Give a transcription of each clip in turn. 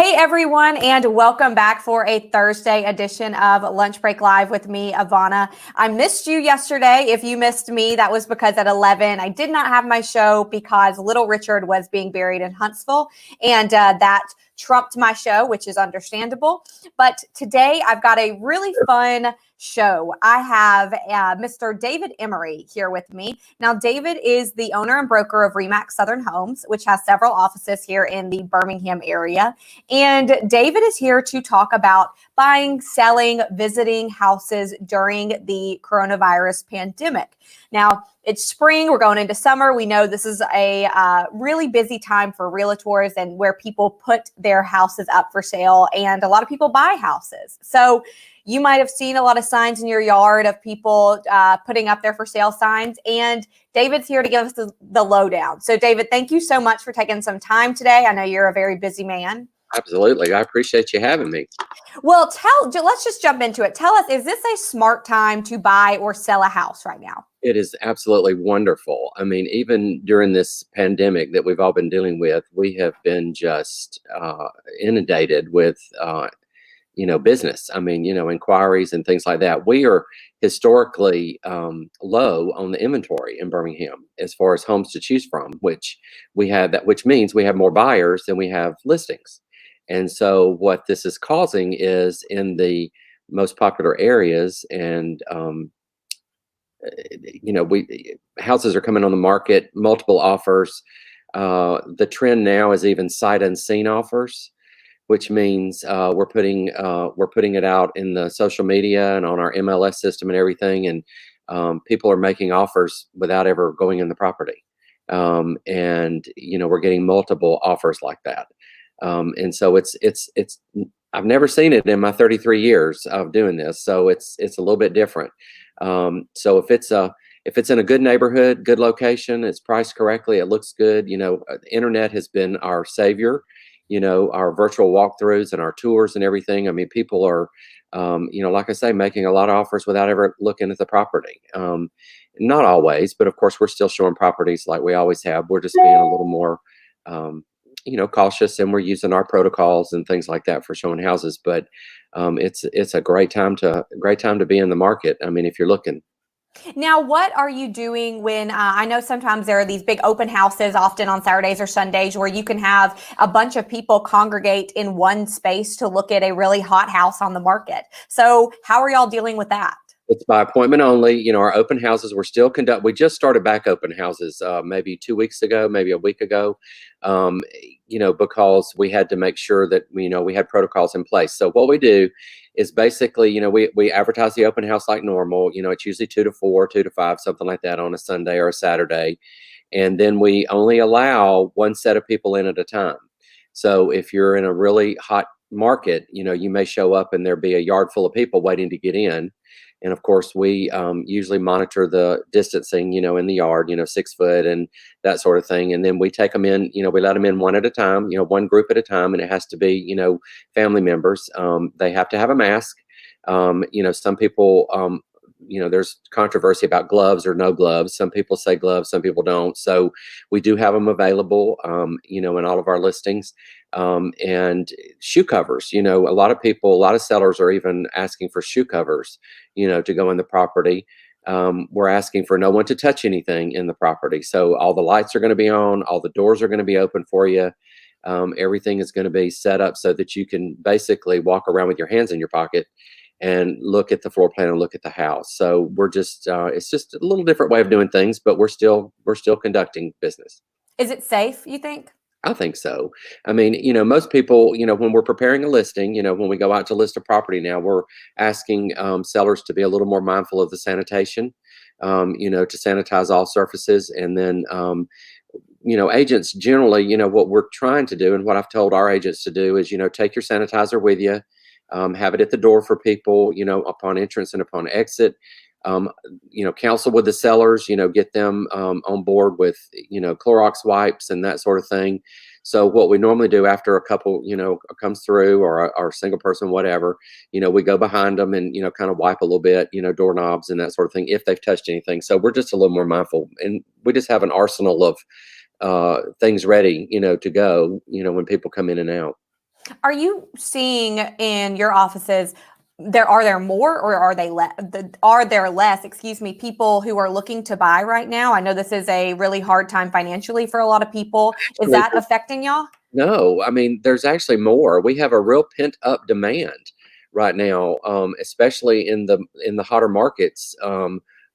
Hey everyone, and welcome back for a Thursday edition of Lunch Break Live with me, Ivana. I missed you yesterday. If you missed me, that was because at 11, I did not have my show because little Richard was being buried in Huntsville, and that trumped my show, which is understandable. But today I've got a really fun show. I have Mr. David Emory here with me. Now, David is the owner and broker of Remax Southern Homes, which has several offices here in the Birmingham area. And David is here to talk about buying, selling, visiting houses during the coronavirus pandemic. Now, it's spring, we're going into summer. We know this is a really busy time for realtors and where people put their houses up for sale, and a lot of people buy houses. So you might have seen a lot of signs in your yard of people putting up their for sale signs, and David's here to give us the lowdown. So David, thank you so much for taking some time today. I know you're a very busy man. Absolutely. I appreciate you having me. Well, let's just jump into it. Tell us, is this a smart time to buy or sell a house right now? It is absolutely wonderful. I mean, even during this pandemic that we've all been dealing with, we have been just inundated with, business. I mean, inquiries and things like that. We are historically low on the inventory in Birmingham as far as homes to choose from, which means we have more buyers than we have listings. And so what this is causing is in the most popular areas, and houses are coming on the market, multiple offers. The trend now is even sight unseen offers, which means we're putting it out in the social media and on our MLS system and everything, and people are making offers without ever going in the property. And we're getting multiple offers like that. And so it's I've never seen it in my 33 years of doing this, so it's a little bit different. So if it's in a good neighborhood, good location, it's priced correctly, it looks good. The internet has been our savior. Our virtual walkthroughs and our tours and everything. I mean, people are, like I say, making a lot of offers without ever looking at the property. Not always, but of course, we're still showing properties like we always have. We're just being a little more, cautious, and we're using our protocols and things like that for showing houses. But it's a great time to be in the market. I mean, if you're looking. Now, what are you doing when I know sometimes there are these big open houses, often on Saturdays or Sundays, where you can have a bunch of people congregate in one space to look at a really hot house on the market. So how are y'all dealing with that? It's by appointment only. Our open houses, we just started back open houses maybe 2 weeks ago, maybe a week ago, because we had to make sure that, we had protocols in place. So what we do is basically, we advertise the open house like normal. It's usually 2 to 4, 2 to 5, something like that on a Sunday or a Saturday. And then we only allow one set of people in at a time. So if you're in a really hot market, you may show up and there be a yard full of people waiting to get in. And of course, we usually monitor the distancing, in the yard, 6 foot and that sort of thing. And then we take them in, we let them in one at a time, one group at a time. And it has to be, family members. They have to have a mask. Some people, there's controversy about gloves or no gloves. Some people say gloves, some people don't. So we do have them available, in all of our listings. And shoe covers, a lot of sellers are even asking for shoe covers, to go in the property. We're asking for no one to touch anything in the property. So all the lights are going to be on, all the doors are going to be open for you. Everything is going to be set up so that you can basically walk around with your hands in your pocket and look at the floor plan and look at the house. So we're just, it's just a little different way of doing things, but we're still conducting business. Is it safe, you think? I think so. I mean, most people, when we're preparing a listing, when we go out to list a property now, we're asking sellers to be a little more mindful of the sanitation, to sanitize all surfaces. And then, agents generally, what we're trying to do and what I've told our agents to do is, take your sanitizer with you, have it at the door for people, upon entrance and upon exit. Counsel with the sellers, get them on board with, Clorox wipes and that sort of thing. So what we normally do after a couple, comes through or a single person, whatever, we go behind them and, kind of wipe a little bit, doorknobs and that sort of thing if they've touched anything. So we're just a little more mindful, and we just have an arsenal of things ready, to go, when people come in and out. Are you seeing in your offices are there more or are there less, excuse me, people who are looking to buy right now? I know this is a really hard time financially for a lot of people. Is Actually, that affecting y'all? no, I mean, there's actually more. We have a real pent up demand right now, especially in the hotter markets,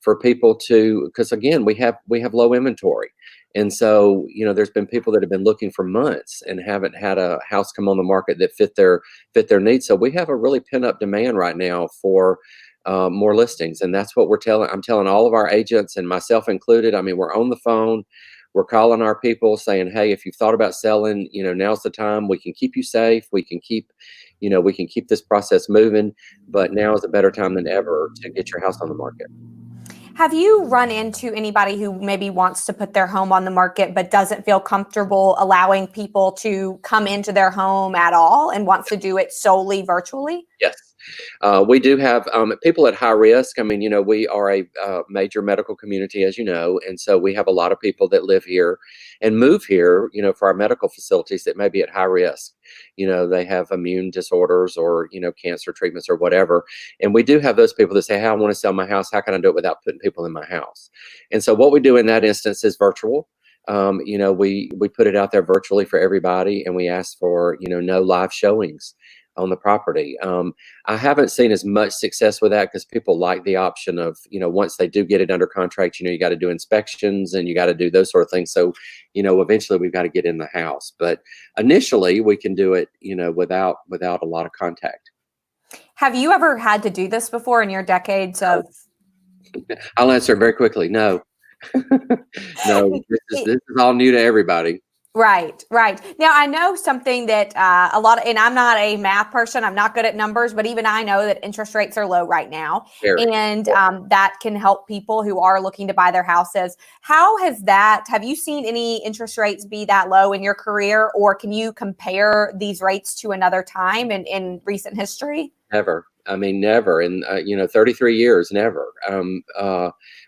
for people to, because again, we have low inventory, and so there's been people that have been looking for months and haven't had a house come on the market that fit their needs. So we have a really pent up demand right now for more listings, and that's what I'm telling all of our agents and myself included. I mean, we're on the phone. We're calling our people saying, hey, if you've thought about selling, now's the time. We can keep you safe. We can keep this process moving, but now is a better time than ever to get your house on the market. Have you run into anybody who maybe wants to put their home on the market but doesn't feel comfortable allowing people to come into their home at all and wants to do it solely virtually? Yes. We do have people at high risk. I mean, we are a major medical community, as you know, and so we have a lot of people that live here and move here, for our medical facilities that may be at high risk. They have immune disorders or, cancer treatments or whatever. And we do have those people that say, hey, I want to sell my house. How can I do it without putting people in my house? And so what we do in that instance is virtual. We put it out there virtually for everybody, and we ask for, no live showings on the property. I haven't seen as much success with that because people like the option of, once they do get it under contract, you got to do inspections and you got to do those sort of things. So, eventually we've got to get in the house, but initially we can do it, without a lot of contact. Have you ever had to do this before in your decades of? I'll answer it very quickly. No, no, this is all new to everybody. Right, right. Now, I know something that and I'm not a math person, I'm not good at numbers, but even I know that interest rates are low right now. Very. And that can help people who are looking to buy their houses. Have you seen any interest rates be that low in your career, or can you compare these rates to another time in recent history? Never. I mean, never. In 33 years, never.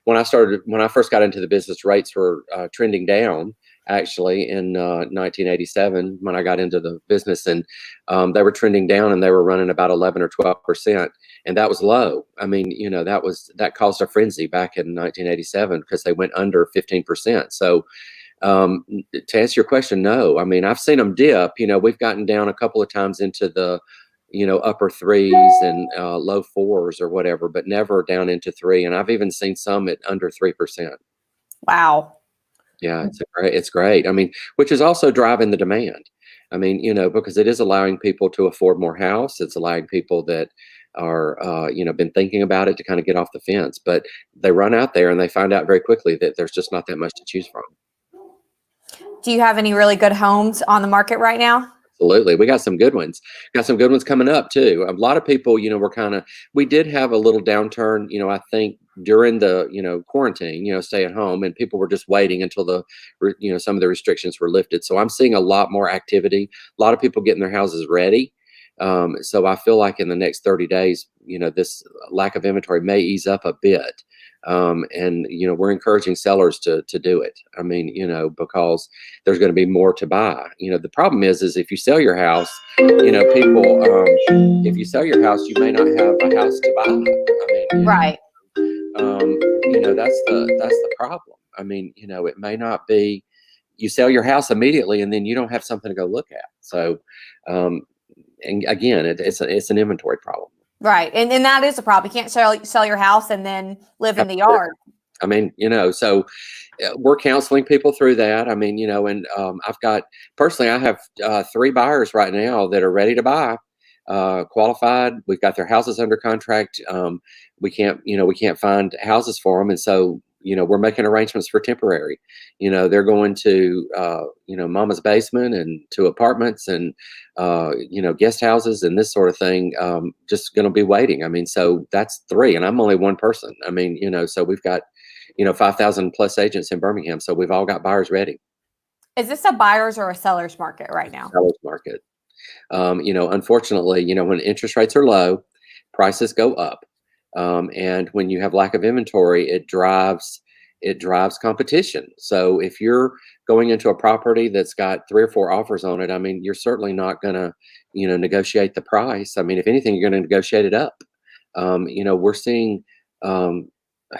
When I first got into the business, rates were trending down. Actually, in 1987, when I got into the business, and they were trending down, and they were running about 11 or 12%, and that was low. I mean, that caused a frenzy back in 1987 because they went under 15%. So, to answer your question, no. I mean, I've seen them dip. We've gotten down a couple of times into the upper threes and low fours or whatever, but never down into three. And I've even seen some at under 3%. Wow. Yeah, it's great. I mean, which is also driving the demand. I mean, because it is allowing people to afford more house. It's allowing people that are, been thinking about it to kind of get off the fence, but they run out there and they find out very quickly that there's just not that much to choose from. Do you have any really good homes on the market right now? Absolutely. We got some good ones. Got some good ones coming up too. A lot of people, we did have a little downturn, I think during the, quarantine, stay at home, and people were just waiting until some of the restrictions were lifted. So I'm seeing a lot more activity, a lot of people getting their houses ready. So I feel like in the next 30 days, this lack of inventory may ease up a bit. And we're encouraging sellers to do it. I mean, because there's going to be more to buy. The problem is if you sell your house, people, if you sell your house, you may not have a house to buy. I mean, Right. That's the problem. I mean, it may not be. You sell your house immediately, and then you don't have something to go look at. So, and again, it's an inventory problem. Right. And that is a problem. You can't sell your house and then live in the yard. I mean, so we're counseling people through that. I mean, and I have 3 buyers right now that are ready to buy, qualified. We've got their houses under contract. We can't find houses for them. And so, we're making arrangements for temporary. They're going to, mama's basement and to apartments and, guest houses and this sort of thing. Just going to be waiting. I mean, so that's 3, and I'm only one person. I mean, so we've got, 5,000 plus agents in Birmingham. So we've all got buyers ready. Is this a buyer's or a seller's market right now? Seller's market. Unfortunately, when interest rates are low, prices go up. And when you have lack of inventory, it drives competition. So if you're going into a property that's got 3 or 4 offers on it, I mean, you're certainly not gonna, negotiate the price. I mean, if anything, you're gonna negotiate it up. We're seeing um,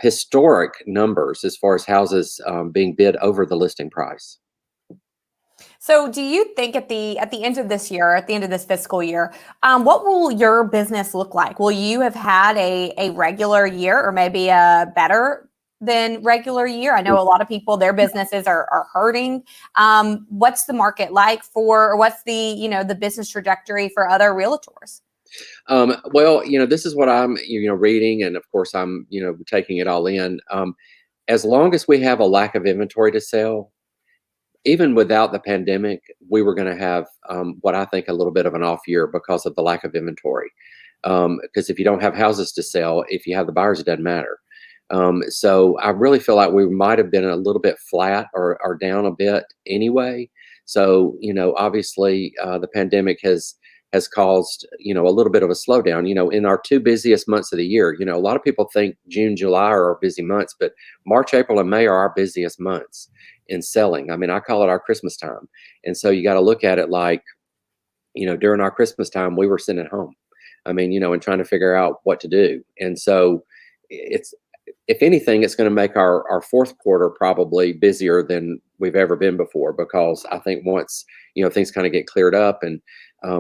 historic numbers as far as houses being bid over the listing price. So, do you think at the end of this year, at the end of this fiscal year, what will your business look like? Will you have had a regular year, or maybe a better than regular year? I know a lot of people, their businesses are hurting. What's the market like for, or what's the business trajectory for other realtors? Well, this is what I'm, reading, and of course, I'm, taking it all in. As long as we have a lack of inventory to sell, even without the pandemic, we were going to have what I think a little bit of an off year because of the lack of inventory. Because if you don't have houses to sell, if you have the buyers, it doesn't matter. So I really feel like we might have been a little bit flat or down a bit anyway. So obviously, the pandemic has caused a little bit of a slowdown. In our 2 busiest months of the year, a lot of people think June, July are our busy months, but March, April, and May are our busiest months in selling. I mean, I call it our Christmas time. And so you got to look at it like, during our Christmas time, we were sitting at home. I mean, and trying to figure out what to do. And so it's, if anything, it's going to make our fourth quarter probably busier than we've ever been before, because I think once, things kind of get cleared up and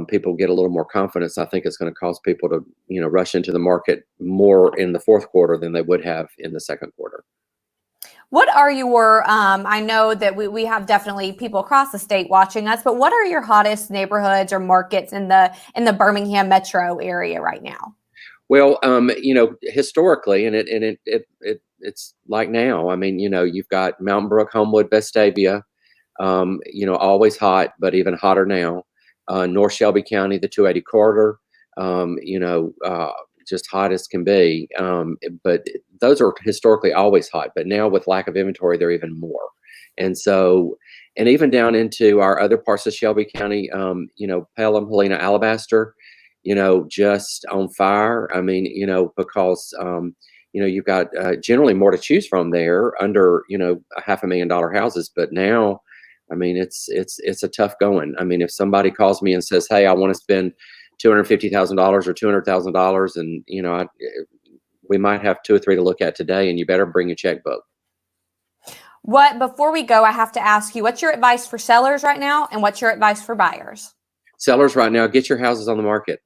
people get a little more confidence, I think it's going to cause people to, rush into the market more in the fourth quarter than they would have in the second quarter. What are your, I know that we have definitely people across the state watching us, but what are your hottest neighborhoods or markets in the Birmingham metro area right now? Well, historically, and it's like now. I mean, you've got Mountain Brook, Homewood, Vestavia, always hot, but even hotter now. North Shelby County, the 280 corridor, just hot as can be. But those are historically always hot, but now with lack of inventory, they're even more. And so, and even down into our other parts of Shelby County, Pelham, Helena, Alabaster, just on fire. I mean, because, you've got generally more to choose from there under, $500,000 houses. But now, I mean, it's a tough going. I mean, if somebody calls me and says, "Hey, I want to spend $250,000 or $200,000," and, we might have 2 or 3 to look at today, and you better bring a checkbook. Before we go, I have to ask you, what's your advice for sellers right now, and what's your advice for buyers? Sellers right now, get your houses on the market.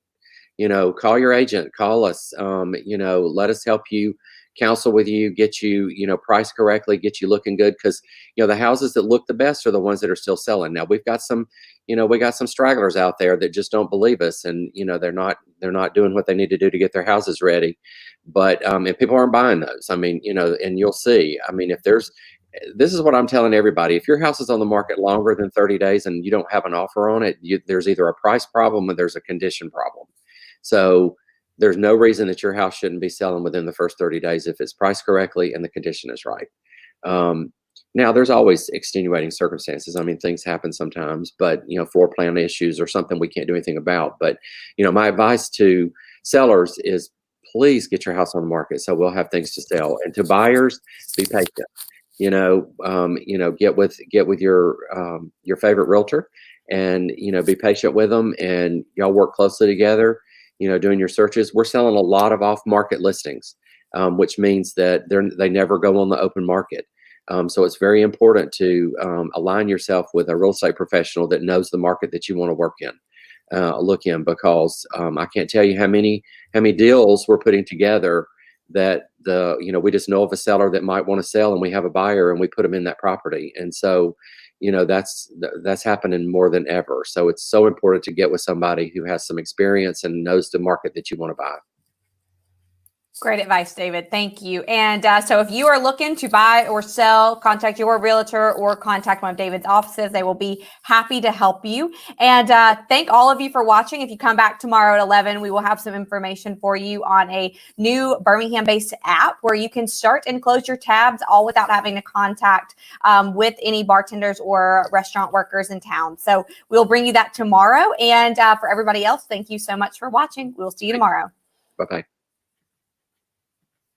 Call your agent, call us, let us help you, counsel with you, get you, priced correctly, get you looking good. Cause the houses that look the best are the ones that are still selling. Now we got some stragglers out there that just don't believe us, and, they're not doing what they need to do to get their houses ready. But, and people aren't buying those. I mean, and you'll see, I mean, this is what I'm telling everybody. If your house is on the market longer than 30 days and you don't have an offer on it, there's either a price problem or there's a condition problem. So there's no reason that your house shouldn't be selling within the first 30 days if it's priced correctly and the condition is right. Now, there's always extenuating circumstances. I mean, things happen sometimes, but, floor plan issues or something we can't do anything about. But, my advice to sellers is please get your house on the market so we'll have things to sell. And to buyers, be patient. Get with your favorite realtor, and, be patient with them, and y'all work closely together, doing your searches. We're selling a lot of off-market listings, which means that they never go on the open market. So it's very important to align yourself with a real estate professional that knows the market that you want to look in, because I can't tell you how many deals we're putting together that we just know of a seller that might want to sell, and we have a buyer, and we put them in that property. And so, that's happening more than ever. So it's so important to get with somebody who has some experience and knows the market that you want to buy. Great advice, David. Thank you. And so if you are looking to buy or sell, contact your realtor or contact one of David's offices. They will be happy to help you. And thank all of you for watching. If you come back tomorrow at 11, we will have some information for you on a new Birmingham-based app where you can start and close your tabs all without having to contact with any bartenders or restaurant workers in town. So we'll bring you that tomorrow. And for everybody else, thank you so much for watching. We'll see you tomorrow. Bye-bye.